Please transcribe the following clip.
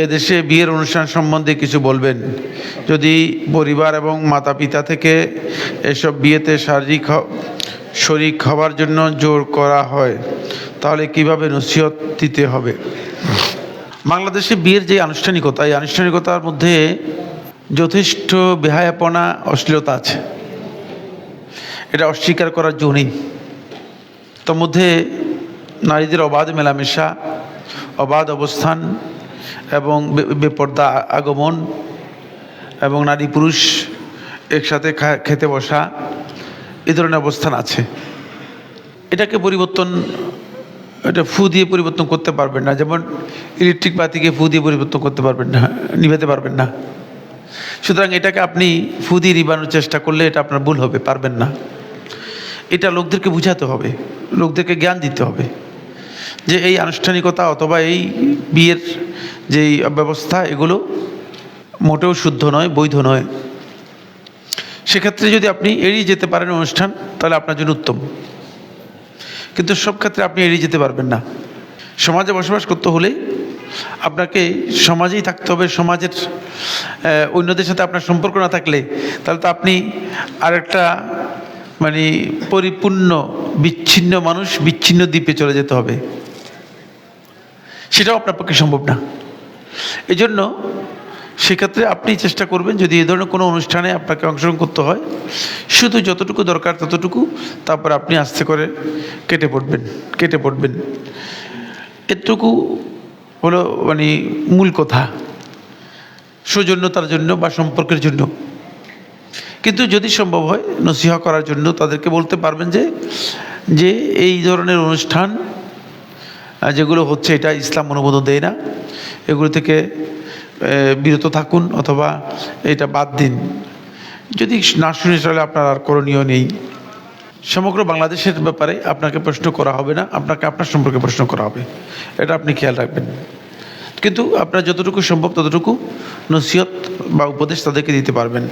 এদেশে বিয়ের অনুষ্ঠান সম্বন্ধে কিছু বলবেন। যদি পরিবার এবং মাতা পিতা থেকে এসব বিয়েতে শরীক হওয়ার জন্য জোর করা হয়, তাহলে কিভাবে নসিহত দিতে হবে? বাংলাদেশে বিয়ের যে আনুষ্ঠানিকতা, এই আনুষ্ঠানিকতার মধ্যে যথেষ্ট বেহায়াপনা, অশ্লীলতা আছে। এটা অস্বীকার করার জো নেই। তার মধ্যে নারীদের অবাধ মেলামেশা, অবাধ অবস্থান এবং বেপর্দা আগমন এবং নারী পুরুষ একসাথে খেতে বসা, এই ধরনের অবস্থান আছে। এটাকে এটা ফু দিয়ে পরিবর্তন করতে পারবেন না। যেমন ইলেকট্রিক বাতিকে ফু দিয়ে পরিবর্তন করতে পারবেন না, নিভাতে পারবেন না। সুতরাং এটাকে আপনি ফু দিয়ে নিবানোর চেষ্টা করলে এটা আপনার ভুল হবে, পারবেন না। এটা লোকদেরকে বুঝাতে হবে, লোকদেরকে জ্ঞান দিতে হবে যে এই আনুষ্ঠানিকতা অথবা এই বিয়ের যেই ব্যবস্থা, এগুলো মোটেও শুদ্ধ নয়, বৈধ নয়। সেক্ষেত্রে যদি আপনি এড়িয়ে যেতে পারেন অনুষ্ঠান, তাহলে আপনার জন্য উত্তম। কিন্তু সব ক্ষেত্রে আপনি এড়িয়ে যেতে পারবেন না। সমাজে বসবাস করতে হলে আপনাকে সমাজেই থাকতে হবে। সমাজের অন্যদের সাথে আপনার সম্পর্ক না থাকলে তাহলে তো আপনি আরেকটা পরিপূর্ণ বিচ্ছিন্ন মানুষ, বিচ্ছিন্ন দ্বীপে চলে যেতে হবে। সেটাও আপনার পক্ষে সম্ভব না। এই জন্য সেক্ষেত্রে আপনি চেষ্টা করবেন, যদি এই ধরনের কোনো অনুষ্ঠানে আপনাকে অংশগ্রহণ করতে হয়, শুধু যতটুকু দরকার ততটুকু, তারপর আপনি আস্তে করে কেটে পড়বেন। এতটুকু হলো মূল কথা, সৌজন্যতার জন্য বা সম্পর্কের জন্য। কিন্তু যদি সম্ভব হয় নসিহত করার জন্য তাদেরকে বলতে পারবেন যে এই ধরনের অনুষ্ঠান যেগুলো হচ্ছে, এটা ইসলাম অনুমোদন দেয় না, এগুলো থেকে বিরত থাকুন অথবা এটা বাদ দিন। যদি না শুনে চলে আপনার আর করণীয় নেই। সমগ্র বাংলাদেশের ব্যাপারে আপনাকে প্রশ্ন করা হবে না, আপনাকে আপনার সম্পর্কে প্রশ্ন করা হবে, এটা আপনি খেয়াল রাখবেন। কিন্তু আপনার যতটুকু সম্ভব ততটুকু নসিহত বা উপদেশ তাদেরকে দিতে পারবেন।